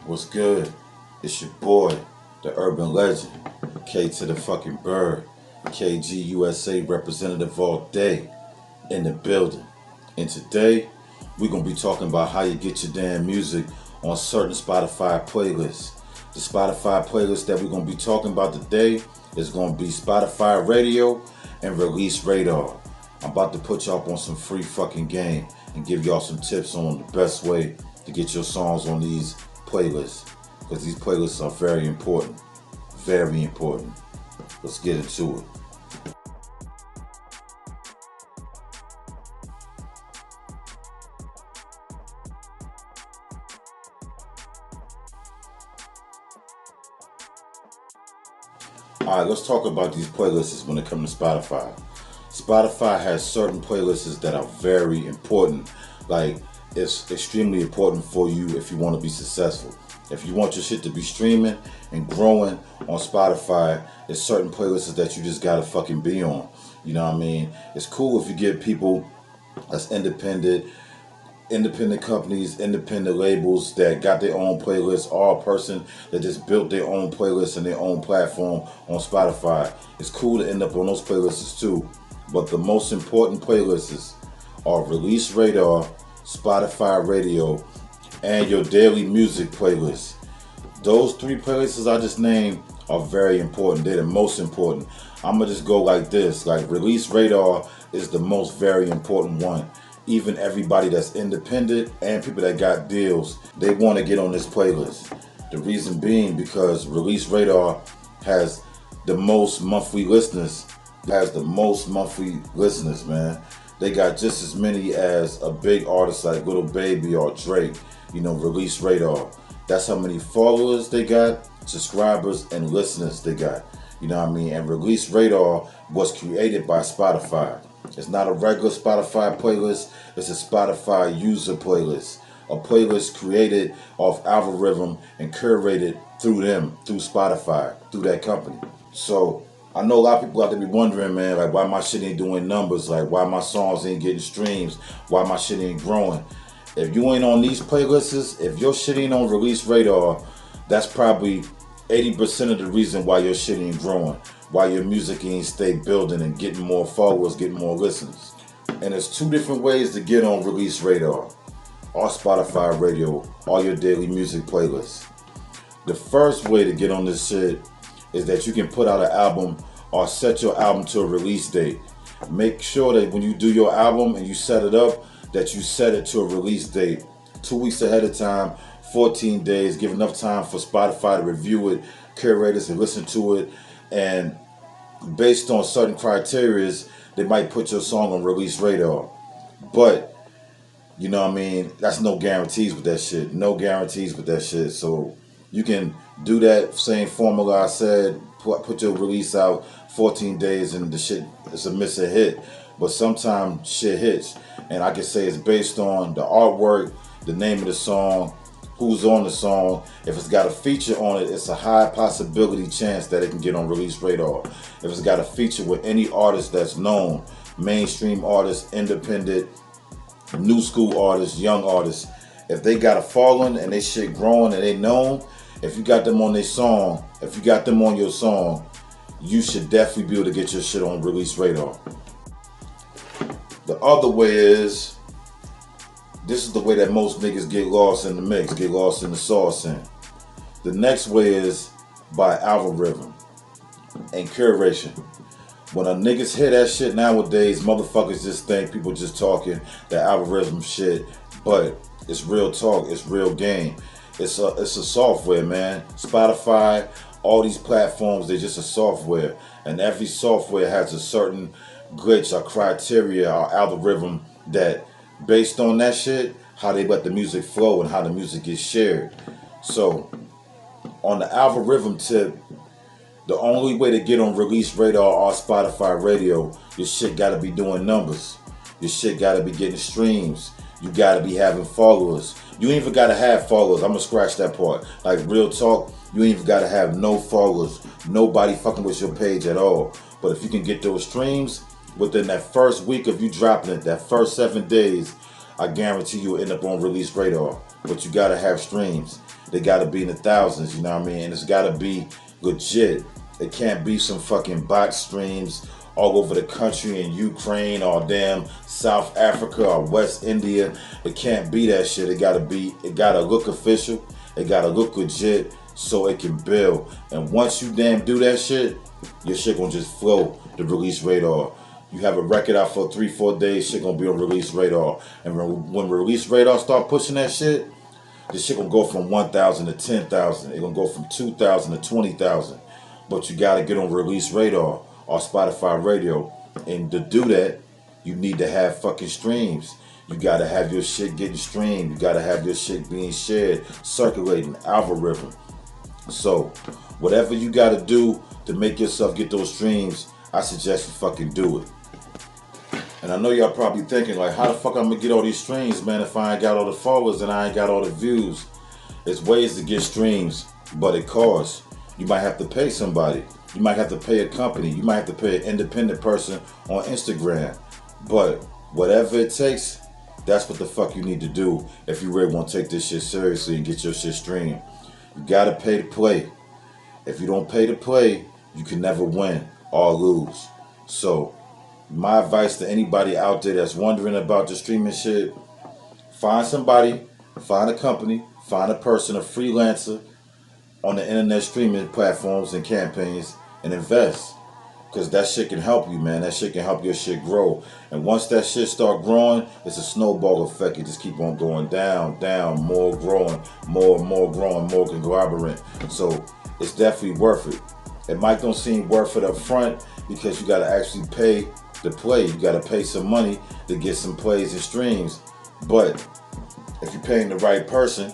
What's good? It's your boy, the urban legend, K to the fucking bird, KGUSA representative all day in the building. And today, we're gonna be talking about how you get your damn music on certain Spotify playlists. The Spotify playlist that we're gonna be talking about today is gonna be Spotify Radio and Release Radar. I'm about to put y'all up on some free fucking game and give y'all some tips on the best way to get your songs on these playlists. Because these playlists are very important. Very important. Let's get into it. Alright, let's talk about these playlists when it comes to Spotify. Spotify has certain playlists that are very important. Like, it's extremely important for you if you want to be successful. If you want your shit to be streaming and growing on Spotify, there's certain playlists that you just gotta fucking be on. You know what I mean? It's cool if you get people that's independent companies, independent labels that got their own playlists, or a person that just built their own playlist and their own platform on Spotify. It's cool to end up on those playlists too. But the most important playlists are Release Radar, Spotify Radio, and your daily music playlist. Those three playlists I just named are very important. They're the most important. I'm gonna just go like this. Like, Release Radar is the most very important one. Even everybody that's independent and people that got deals, they want to get on this playlist. The reason being because Release Radar has the most monthly listeners. Man. They got just as many as a big artist like Little Baby or Drake. You know, Release Radar. That's how many followers they got, subscribers, and listeners they got. You know what I mean? And Release Radar was created by Spotify. It's not a regular Spotify playlist. It's a Spotify user playlist. A playlist created off algorithm and curated through them, through Spotify, through that company. So I know a lot of people out there be wondering, man, like, why my shit ain't doing numbers, like why my songs ain't getting streams, why my shit ain't growing. If you ain't on these playlists, if your shit ain't on Release Radar, that's probably 80% of the reason why your shit ain't growing, why your music ain't stay building and getting more followers, getting more listeners. And there's two different ways to get on Release Radar, or Spotify Radio, or your daily music playlist. The first way to get on this shit is that you can put out an album or set your album to a release date. Make sure that when you do your album and you set it up, that you set it to a release date 2 weeks ahead of time, 14 days, give enough time for Spotify to review it, curators to listen to it, and based on certain criteria, they might put your song on Release Radar. But, you know what I mean, that's no guarantees with that shit. No guarantees with that shit. So you can do that same formula I said, put your release out 14 days and the shit is a missing hit. But sometimes shit hits. And I can say it's based on the artwork, the name of the song, who's on the song. If it's got a feature on it, it's a high possibility chance that it can get on Release Radar. If it's got a feature with any artist that's known, mainstream artists, independent, new school artists, young artists, if they got a following and they shit growing and they known, if you got them on their song, if you got them on your song, you should definitely be able to get your shit on Release Radar. The other way is, this is the way that most niggas get lost in the mix, get lost in the sauce in. The next way is by algorithm and curation. When a niggas hear that shit nowadays, motherfuckers just think people just talking the algorithm shit, but it's real talk, it's real game. It's a software, man. Spotify, all these platforms, they're just a software. And every software has a certain glitch or criteria or algorithm that, based on that shit, how they let the music flow and how the music gets shared. So, on the algorithm tip, the only way to get on Release Radar or Spotify Radio, your shit gotta be doing numbers. Your shit gotta be getting streams. You gotta be having followers. You ain't even gotta have followers. I'm gonna scratch that part. Like, real talk, you ain't even gotta have no followers. Nobody fucking with your page at all. But if you can get those streams within that first week of you dropping it, that first 7 days, I guarantee you'll end up on Release Radar. But you gotta have streams. they gotta be in the thousands, you know what I mean? And it's gotta be legit. It can't be some fucking bot streams all over the country in Ukraine or damn South Africa or West India. It can't be that shit. It gotta look official. It gotta look legit so it can build. And once you damn do that shit, your shit gonna just flow the Release Radar. You have a record out for 3-4 days, shit gonna be on Release Radar. And when Release Radar start pushing that shit, this shit gonna go from 1,000 to 10,000. It gonna go from 2,000 to 20,000. But you gotta get on Release Radar or Spotify Radio. And to do that, you need to have fucking streams. You gotta have your shit getting streamed. You gotta have your shit being shared, circulating, algorithm. So, whatever you gotta do to make yourself get those streams, I suggest you fucking do it. And I know y'all probably thinking, like, how the fuck I'm gonna get all these streams, man, if I ain't got all the followers and I ain't got all the views? There's ways to get streams, but it costs. You might have to pay somebody. You might have to pay a company. You might have to pay an independent person on Instagram. But whatever it takes, that's what the fuck you need to do if you really want to take this shit seriously and get your shit streamed. You gotta pay to play. If you don't pay to play, you can never win or lose. So, my advice to anybody out there that's wondering about the streaming shit, find somebody, find a company, find a person, a freelancer on the internet streaming platforms and campaigns and invest. Because that shit can help you, man. That shit can help your shit grow. And once that shit start growing, it's a snowball effect. You just keep on going down, more growing, more growing, more conglomerate. So it's definitely worth it. It might don't seem worth it up front because you got to actually pay to play. You got to pay some money to get some plays and streams. But if you're paying the right person,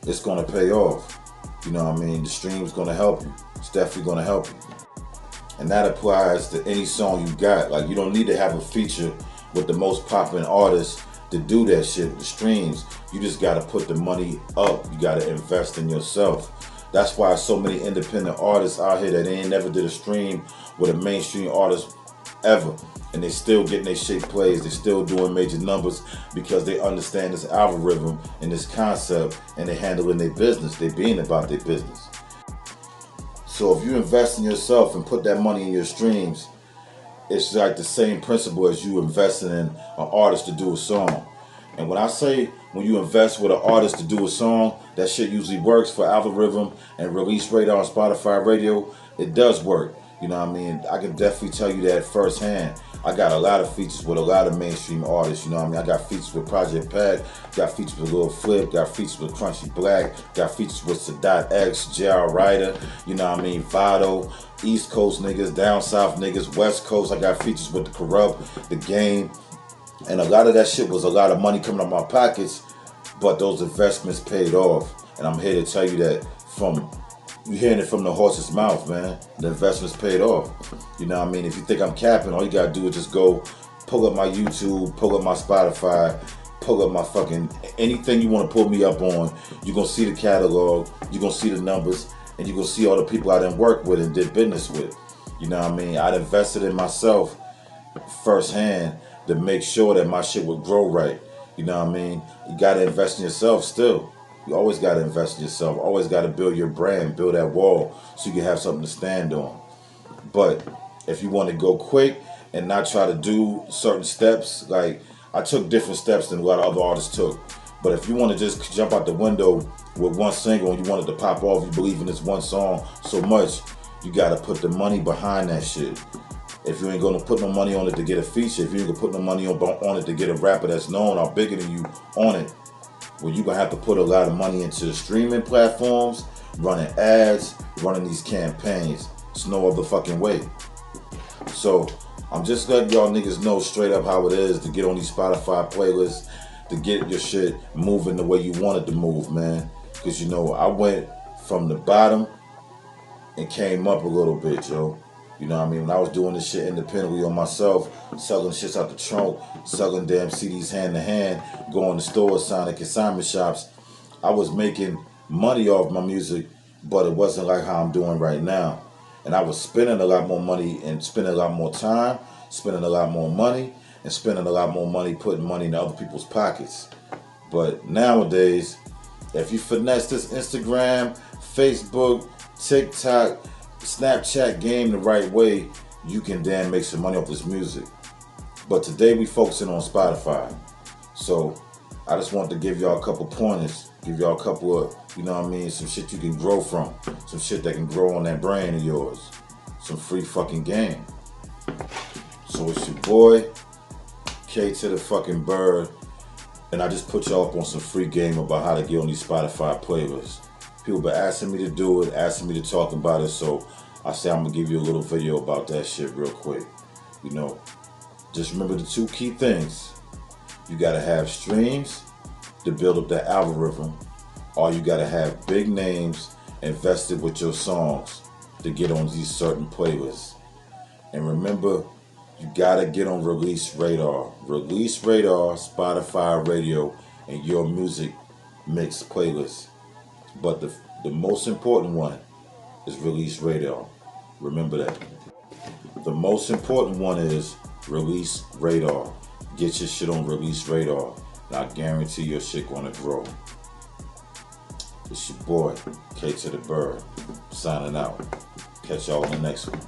it's going to pay off. You know what I mean? The stream's going to help you. It's definitely going to help you. And that applies to any song you got. Like, you don't need to have a feature with the most popular artists to do that shit with the streams. You just got to put the money up. You got to invest in yourself. That's why so many independent artists out here that ain't never did a stream with a mainstream artist ever. And they still getting their shit plays. They still doing major numbers because they understand this algorithm and this concept, and they handling their business. They being about their business. So if you invest in yourself and put that money in your streams, it's like the same principle as you investing in an artist to do a song. And when I say when you invest with an artist to do a song, that shit usually works for algorithm and Release Radar on Spotify Radio. It does work. You know what I mean? I can definitely tell you that firsthand. I got a lot of features with a lot of mainstream artists, you know what I mean? I got features with Project Pat, got features with Lil Flip, got features with Crunchy Black, got features with Sadat X, J.R. Ryder, you know what I mean? Vado, East Coast niggas, down South niggas, West Coast. I got features with The Corrupt, The Game. And a lot of that shit was a lot of money coming out my pockets, but those investments paid off. And I'm here to tell you that you hearing it from the horse's mouth, man. The investments paid off. You know what I mean? If you think I'm capping, all you gotta do is just go pull up my YouTube, pull up my Spotify, pull up my fucking anything you want to pull me up on. You're gonna see the catalog, you're gonna see the numbers, and you're gonna see all the people I done worked with and did business with. You know what I mean? I'd invested in myself firsthand to make sure that my shit would grow right. You know what I mean? You gotta invest in yourself still. You always got to invest in yourself. Always got to build your brand, build that wall so you can have something to stand on. But if you want to go quick and not try to do certain steps, like I took different steps than a lot of other artists took. But if you want to just jump out the window with one single and you want it to pop off, you believe in this one song so much, you got to put the money behind that shit. If you ain't going to put no money on it to get a feature, if you ain't going to put no money on it to get a rapper that's known or bigger than you on it, well, you're going to have to put a lot of money into the streaming platforms, running ads, running these campaigns. There's no other fucking way. So, I'm just letting y'all niggas know straight up how it is to get on these Spotify playlists, to get your shit moving the way you want it to move, man. Because, you know, I went from the bottom and came up a little bit, yo. You know what I mean? When I was doing this shit independently on myself, selling shits out the trunk, selling damn CDs hand to hand, going to stores, signing consignment shops, I was making money off my music, but it wasn't like how I'm doing right now. And I was spending a lot more money and spending a lot more time, spending a lot more money, and spending a lot more money putting money in other people's pockets. But nowadays, If you finesse this Instagram, Facebook, TikTok, Snapchat game the right way, you can then make some money off this music. But today we focusing on Spotify. So I just want to give y'all a couple pointers, give y'all a couple of, you know what I mean, some shit you can grow from, some shit that can grow on that brain of yours, some free fucking game. So it's your boy, K to the fucking bird, and I just put y'all up on some free game about how to get on these Spotify playlists. People been asking me to do it, asking me to talk about it, so I say I'm gonna give you a little video about that shit real quick. You know, just remember the two key things. You gotta have streams to build up that algorithm, or you gotta have big names invested with your songs to get on these certain playlists. And remember, you gotta get on Release Radar. Release Radar, Spotify Radio, and your music mix playlist. But the most important one is Release Radar. Remember that. The most important one is Release Radar. Get your shit on Release Radar. And I guarantee your shit gonna grow. It's your boy, K to the Bird, signing out. Catch y'all in the next one.